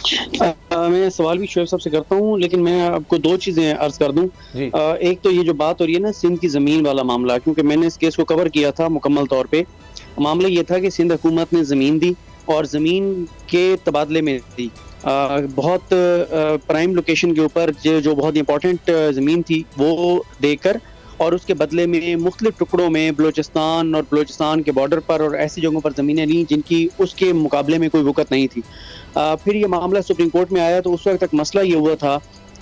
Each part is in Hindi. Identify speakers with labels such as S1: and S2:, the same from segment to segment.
S1: मैं सवाल भी शोएब साहब से करता हूँ, लेकिन मैं आपको दो चीज़ें अर्ज़ कर दूँ।
S2: जी
S1: एक तो ये जो बात हो रही है ना सिंध की ज़मीन वाला मामला, क्योंकि मैंने इस केस को कवर किया था मुकम्मल तौर पे। मामला ये था कि सिंध हुकूमत ने ज़मीन दी और ज़मीन के तबादले में दी। बहुत प्राइम लोकेशन के ऊपर जो बहुत इंपॉर्टेंट ज़मीन थी वो देकर, और उसके बदले में मुख्तलिफ टुकड़ों में बलूचिस्तान और बलूचिस्तान के बॉर्डर पर और ऐसी जगहों पर ज़मीनें लीं जिनकी उसके मुकाबले में कोई वक़्त नहीं थी। फिर ये मामला सुप्रीम कोर्ट में आया तो उस वक्त तक मसला ये हुआ था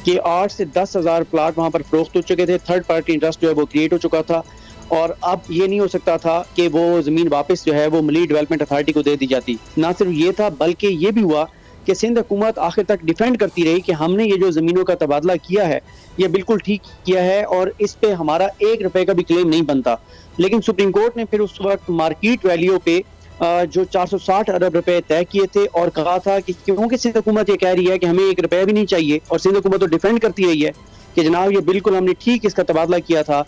S1: कि 8 से 10,000 प्लाट वहाँ पर फरोख्त हो चुके थे, थर्ड पार्टी इंटरेस्ट जो है वो क्रिएट हो चुका था, और अब ये नहीं हो सकता था कि वो ज़मीन वापस जो है वो मली डेवलपमेंट अथॉरिटी को दे दी जाती। ना सिर्फ ये था बल्कि ये भी हुआ कि सिंध हुकूमत आखिर तक डिफेंड करती रही कि हमने ये जो ज़मीनों का तबादला किया है ये बिल्कुल ठीक किया है और इस पे हमारा 1 रुपए का भी क्लेम नहीं बनता। लेकिन सुप्रीम कोर्ट ने फिर उस वक्त मार्केट वैल्यू पे जो 460 अरब रुपए तय किए थे और कहा था कि क्योंकि सिंध हुकूमत ये कह रही है कि हमें 1 रुपया भी नहीं चाहिए, और सिंध हुकूमत तो डिफेंड करती रही है कि जनाब ये बिल्कुल हमने ठीक इसका तबादला किया था,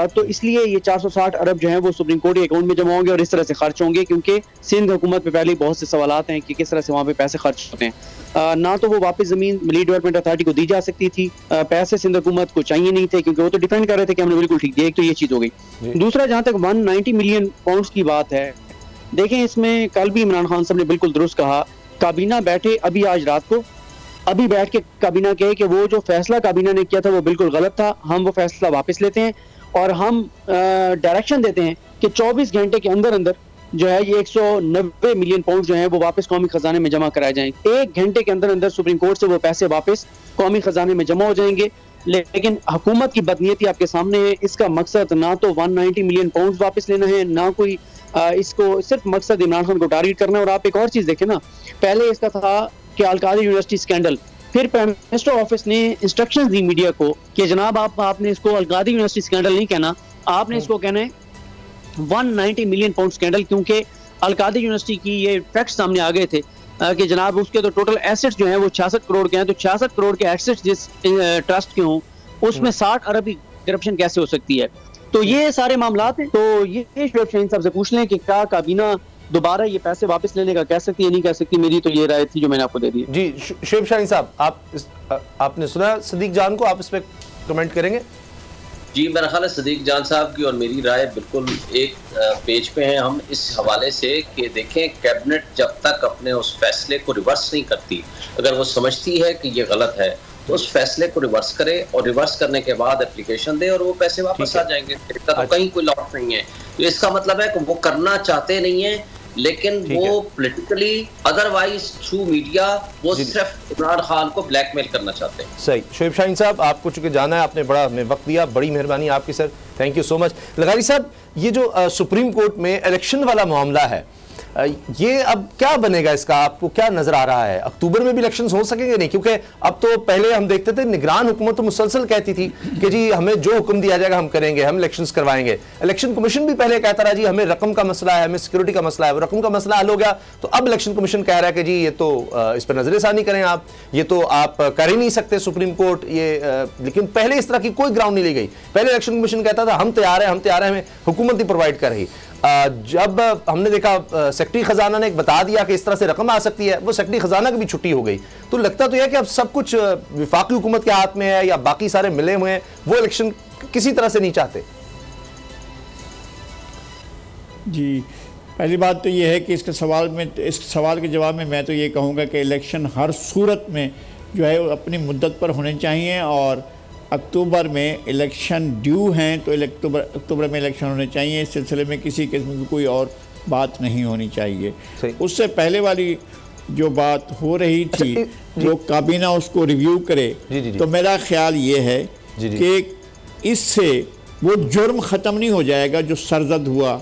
S1: तो इसलिए ये 460 अरब जो हैं वो सुप्रीम कोर्ट के अकाउंट में जमा होंगे और इस तरह से खर्च होंगे, क्योंकि सिंध हुकूमत पे पहले ही बहुत से सवालात हैं कि किस तरह से वहाँ पे पैसे खर्च होते हैं। ना तो वो वापस ज़मीन मली डेवलपमेंट अथॉरिटी को दी जा सकती थी, पैसे सिंध हुकूमत को चाहिए नहीं थे क्योंकि वो तो डिफेंड कर रहे थे कि हमने बिल्कुल ठीक दिया। एक तो ये चीज़ हो गई। दूसरा, जहाँ तक 190 मिलियन पाउंड की बात है, देखें इसमें कल भी इमरान खान साहब ने बिल्कुल दुरुस्त कहा, काबीना बैठे अभी आज रात को, अभी बैठ के काबीना कहे कि वो जो फैसला काबीना ने किया था वो बिल्कुल गलत था, हम वो फैसला वापस लेते हैं और हम डायरेक्शन देते हैं कि 24 घंटे के अंदर अंदर जो है ये 190 मिलियन पाउंड जो है वो वापस कौमी खजाने में जमा कराए जाएं। 1 घंटे के अंदर अंदर सुप्रीम कोर्ट से वो पैसे वापस कौमी खजाने में जमा हो जाएंगे। लेकिन हुकूमत की बदनीयती आपके सामने है। इसका मकसद ना तो 190 मिलियन पाउंड वापस लेना है, ना कोई इसको सिर्फ मकसद इमरान खान को टारगेट करना है। और आप एक और चीज देखें ना, पहले इसका था कि अल-कादिर यूनिवर्सिटी स्कैंडल, फिर प्राइम मिनिस्टर ऑफिस ने इंस्ट्रक्शंस दी मीडिया को कि जनाब आपने इसको अल-कादिर यूनिवर्सिटी स्कैंडल नहीं कहना, आपने इसको कहना है 190 मिलियन पाउंड स्कैंडल, क्योंकि अल-कादिर यूनिवर्सिटी की ये फैक्ट सामने आ गए थे कि जनाब उसके तो टोटल एसेट्स जो हैं वो 66 करोड़ के हैं, तो 66 करोड़ के एसेट्स जिस ट्रस्ट के हों उसमें 60 अरब की करप्शन कैसे हो सकती है। तो ये सारे मामलात हैं। तो ये शोएब शाहीन साहब से पूछ लें कि क्या काबीना दोबारा ये पैसे वापस लेने का कह सकती है, नहीं कह सकती। मेरी तो ये राय थी जो मैंने आपको दे दी।
S2: जी शोएब शाहीन साहब, आपने सुना सदीक जान को, आप इस पर कमेंट करेंगे?
S3: जी, मेरा ख्याल है सदीक जान साहब की और मेरी राय बिल्कुल एक पेज पे हैं हम इस हवाले से कि देखें, कैबिनेट जब तक अपने उस फैसले को रिवर्स नहीं करती, अगर वो समझती है कि ये गलत है तो उस फैसले को रिवर्स करे और रिवर्स करने के बाद एप्लीकेशन दे और वो पैसे वापस आ जाएंगे। इसका तो कहीं कोई लॉस नहीं है। तो इसका मतलब है कि वो करना चाहते नहीं है, लेकिन वो पॉलिटिकली अदरवाइज थ्रू मीडिया वो सिर्फ इमरान खान को ब्लैकमेल करना चाहते हैं।
S2: सही। शोएब शाहीन साहब, आपको चूंकि जाना है, आपने बड़ा हमें वक्त दिया, बड़ी मेहरबानी आपकी sir, thank you so much. लगारी साहब, ये जो सुप्रीम कोर्ट में इलेक्शन वाला मामला है, ये अब क्या बनेगा? इसका आपको क्या नजर आ रहा है? अक्टूबर में भी इलेक्शंस हो सकेंगे? नहीं, क्योंकि अब तो पहले हम देखते थे निगरान हुकूमत तो मुसलसल कहती थी कि जी हमें जो हुक्म दिया जाएगा हम करेंगे, हम इलेक्शंस करवाएंगे। इलेक्शन कमीशन भी पहले कहता रहा जी हमें रकम का मसला है, हमें सिक्योरिटी का मसला है, वो रकम का मसला हल हो गया तो अब इलेक्शन कमीशन कह रहा है कि जी ये तो इस पर नजरसानी करें आप, ये तो आप कर ही नहीं सकते सुप्रीम कोर्ट ये। लेकिन पहले इस तरह की कोई ग्राउंड नहीं ली गई। पहले इलेक्शन कमीशन कहता था हम तैयार हैं, हम तैयार हैं, हमें हुकूमत ही प्रोवाइड कर रही। जब हमने देखा सेक्रेटरी खजाना ने बता दिया कि इस तरह से रकम आ सकती है, वो सेक्रेटरी खजाना की भी छुट्टी हो गई। तो लगता तो यह कि अब सब कुछ विफाकी हुकूमत के हाथ में है या बाकी सारे मिले हुए हैं, वो इलेक्शन किसी तरह से नहीं चाहते।
S4: जी, पहली बात तो ये है कि इस सवाल के जवाब में मैं तो ये कहूँगा कि इलेक्शन हर सूरत में जो है अपनी मुद्दत पर होने चाहिए, और अक्टूबर में इलेक्शन ड्यू हैं तो अक्टूबर में इलेक्शन होने चाहिए। इस सिलसिले में किसी किस्म की कोई और बात नहीं होनी चाहिए। उससे पहले वाली जो बात हो रही थी जो काबीना उसको रिव्यू करे, तो मेरा ख्याल ये है कि इससे वो जुर्म ख़त्म नहीं हो जाएगा जो सरजद हुआ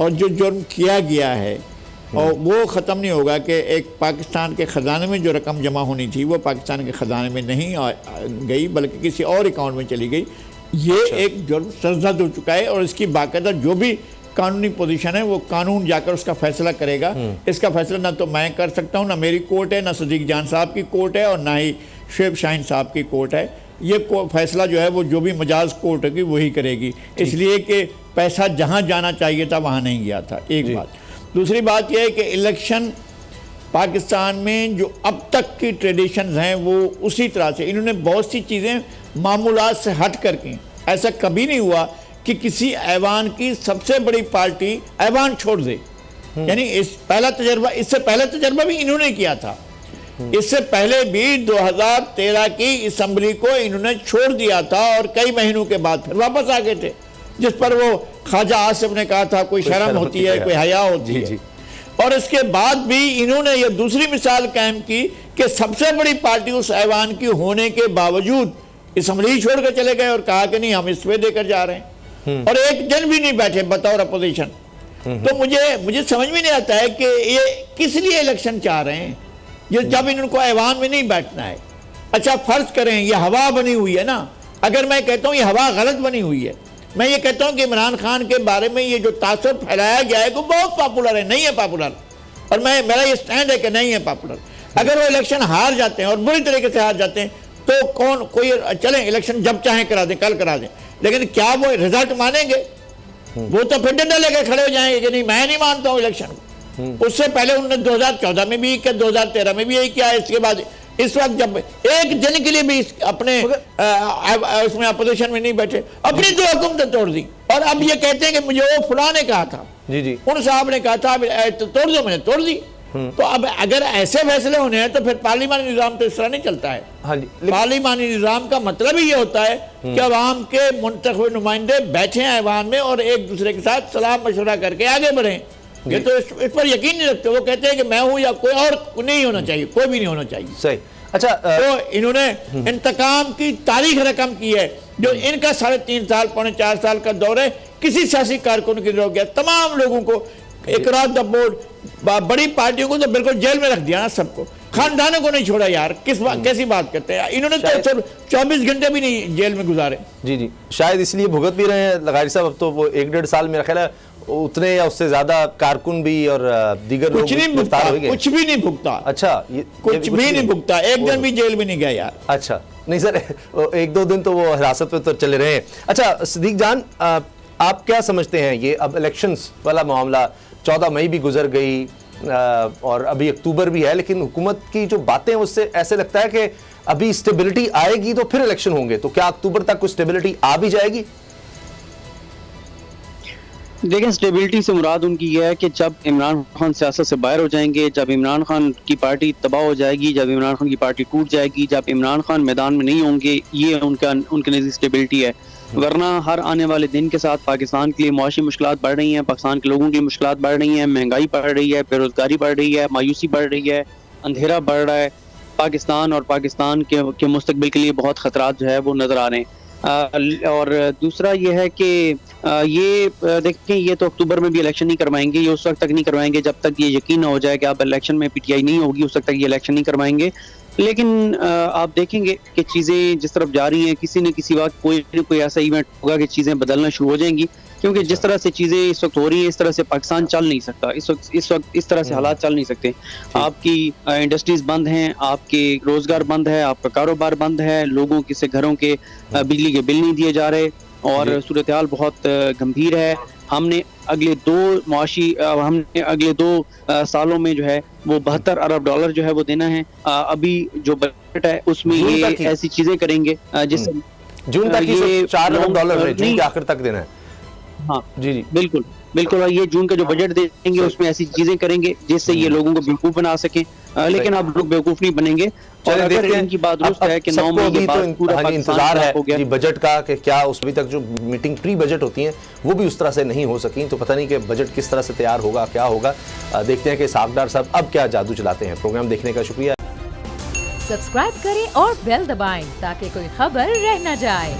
S4: और जो जुर्म किया गया है, और वो ख़त्म नहीं होगा कि एक पाकिस्तान के ख़जाने में जो रकम जमा होनी थी वो पाकिस्तान के ख़जाने में नहीं गई बल्कि किसी और अकाउंट में चली गई। ये एक जुर्म सरजद हो चुका है और इसकी बाकायदा जो भी कानूनी पोजीशन है वो कानून जाकर उसका फैसला करेगा। इसका फैसला ना तो मैं कर सकता हूँ, ना मेरी कोर्ट है, ना सदीक जान साहब की कोर्ट है और ना ही शोएब शाहीन साहब की कोर्ट है। ये फैसला जो है वो जो भी मजाज कोर्ट होगी वही करेगी, इसलिए कि पैसा जहाँ जाना चाहिए था वहाँ नहीं गया था। एक बात। दूसरी बात यह है कि इलेक्शन पाकिस्तान में जो अब तक की ट्रेडिशंस हैं वो उसी तरह से, इन्होंने बहुत सी चीज़ें मामूलात से हट कर की। ऐसा कभी नहीं हुआ कि किसी ऐवान की सबसे बड़ी पार्टी ऐवान छोड़ दे। यानी इससे पहला तजर्बा भी इन्होंने किया था। इससे पहले भी 2013 की असम्बली को इन्होंने छोड़ दिया था और कई महीनों के बाद फिर वापस आ गए थे, जिस पर वो ख्वाजा आसिफ ने कहा था कोई शर्म होती है, कोई हया होती है। और इसके बाद भी इन्होंने ये दूसरी मिसाल कायम की कि सबसे बड़ी पार्टी उस ऐवान की होने के बावजूद असम्बली छोड़कर चले गए और कहा कि नहीं हम इस्तीफे देकर जा रहे हैं, और एक दिन भी नहीं बैठे बतौर अपोजिशन। तो मुझे समझ में नहीं आता है कि ये किस लिए इलेक्शन चाह रहे हैं, ये जब इनको ऐवान में नहीं बैठना है। अच्छा फर्ज करें ये हवा बनी हुई है ना, अगर मैं कहता हूँ ये हवा गलत बनी हुई है, मैं ये कहता हूँ कि इमरान खान के बारे में ये जो तासुर फैलाया गया है वो बहुत पॉपुलर है, नहीं है पॉपुलर, और मेरा ये स्टैंड है कि नहीं है पॉपुलर। अगर वो इलेक्शन हार जाते हैं और बुरी तरीके से हार जाते हैं तो कोई चलें इलेक्शन जब चाहें करा दें, कल करा दें, लेकिन क्या वो रिजल्ट मानेंगे? वो तो फिर डंडा लेकर खड़े हो जाएंगे कि नहीं मैं नहीं मानता हूँ इलेक्शन को। उससे पहले उन्होंने 2014 में भी किया, 2013 में भी यही किया। इसके बाद इस वक्त जब एक दिन के लिए भी अपने उसमें अपोजिशन में नहीं बैठे, अपनी दो हुकूमतें तोड़ दी, और अब ये कहते हैं कि मुझे वो फुला ने कहा था, जी उन साहब ने कहा था तो तोड़ दो, मैंने तोड़ दी। तो अब अगर ऐसे फैसले होने हैं तो फिर पार्लिमानी निज़ाम तो इस तरह नहीं चलता है। हाँ जी, पार्लिमानी निज़ाम का मतलब ही ये होता है कि अवाम के मुंतखब नुमाइंदे बैठे हैं ऐवान में और एक दूसरे के साथ सलाह मशवरा करके आगे बढ़ें। ये तो इस पर यकीन नहीं रखते, वो कहते हैं कि मैं हूँ या कोई और नहीं होना चाहिए, कोई भी नहीं होना चाहिए।
S2: सही। अच्छा
S4: तो इन्होंने इंतकाम की तारीख रकम की है, जो इनका 3.5 साल पौने 4 साल का दौर है, किसी सियासी कारकुन की हो गया, तमाम लोगों को इकरार द बोर्ड, बड़ी पार्टियों को तो बिल्कुल जेल में रख दिया ना, सबको, खानदानों को नहीं छोड़ा यार, कैसी बात करते हैं इन्होंने तो 24 घंटे भी नहीं जेल में गुजारे।
S2: जी शायद इसलिए भुगत भी रहे हैं लगारी साहब। अब तो वो 1-1.5 साल मेरा ख्याल है उतने या उससे ज्यादा कारकुन भी और दीगर लोग
S4: कुछ भी नहीं भुगता।
S2: अच्छा
S4: कुछ भी नहीं भुगता, एक दिन भी जेल में नहीं गया यार।
S2: अच्छा नहीं सर, 1-2 दिन तो वो हिरासत में तो चले रहे हैं। अच्छा सिद्दीक जान, आप क्या समझते हैं ये अब इलेक्शंस वाला मामला, 14 मई भी गुजर गई और अभी अक्टूबर भी है, लेकिन हुकूमत की जो बातें उससे ऐसे लगता है कि अभी स्टेबिलिटी आएगी तो फिर इलेक्शन होंगे, तो क्या अक्टूबर तक कुछ स्टेबिलिटी आ भी जाएगी?
S1: देखें, स्टेबिलिटी से मुराद उनकी यह है कि जब इमरान खान सियासत से बाहर हो जाएंगे, जब इमरान खान की पार्टी तबाह हो जाएगी, जब इमरान खान की पार्टी टूट जाएगी, जब इमरान खान मैदान में नहीं होंगे, ये उनके नज़दीक स्टेबिलिटी है। वरना हर आने वाले दिन के साथ पाकिस्तान के लिए मुआशी मुश्किलात बढ़ रही हैं, पाकिस्तान के लोगों के लिए मुश्किलात बढ़ रही हैं, महंगाई बढ़ रही है, बेरोजगारी बढ़ रही है, मायूसी बढ़ रही है, अंधेरा बढ़ रहा है। पाकिस्तान और पाकिस्तान के मुस्तकबिल के लिए बहुत ख़तरात जो है वो नज़र आ रहे हैं। और दूसरा ये है कि ये देखें, ये तो अक्टूबर में भी इलेक्शन नहीं करवाएंगे, ये उस वक्त तक नहीं करवाएंगे जब तक ये यकीन ना हो जाए कि अब इलेक्शन में पीटीआई नहीं होगी, उस वक्त तक ये इलेक्शन नहीं करवाएंगे। लेकिन आप देखेंगे कि चीज़ें जिस तरफ जा रही हैं, किसी न किसी वक्त कोई न कोई ऐसा इवेंट होगा कि चीज़ें बदलना शुरू हो जाएंगी, क्योंकि जिस तरह से चीज़ें इस वक्त हो रही हैं इस तरह से पाकिस्तान चल नहीं सकता। इस वक्त इस तरह से हालात चल नहीं सकते। आपकी इंडस्ट्रीज बंद हैं, आपके रोजगार बंद है, आपका कारोबार बंद है, लोगों के से घरों के बिजली के बिल नहीं दिए जा रहे और सूरत हाल बहुत गंभीर है। हमने अगले 2 सालों में जो है वो $72 अरब जो है वो देना है। अभी जो बजट है उसमें ये ऐसी चीजें करेंगे जिससे
S2: जून तक ये $4 अरब है, जून के आखिर तक देना है।
S1: हाँ बिल्कुल, और ये जून का जो बजट देंगे उसमें ऐसी चीजें करेंगे जिससे ये लोगों को बेवकूफ बना सकें, लेकिन अब लोग बेवकूफ नहीं बनेंगे। और अगर इनकी बात दुरुस्त है कि 9 मई के बाद पूरा
S2: इंतजार है जी बजट का कि क्या उस अभी तक जो मीटिंग प्री बजट होती हैं वो भी उस तरह से नहीं हो सकी, तो पता नहीं कि बजट किस तरह से तैयार होगा, क्या होगा। देखते हैं कि सागदार साहब अब क्या जादू चलाते हैं। प्रोग्राम देखने का शुक्रिया।
S5: सब्सक्राइब करें और बेल दबाएं ताकि कोई खबर रह न जाए।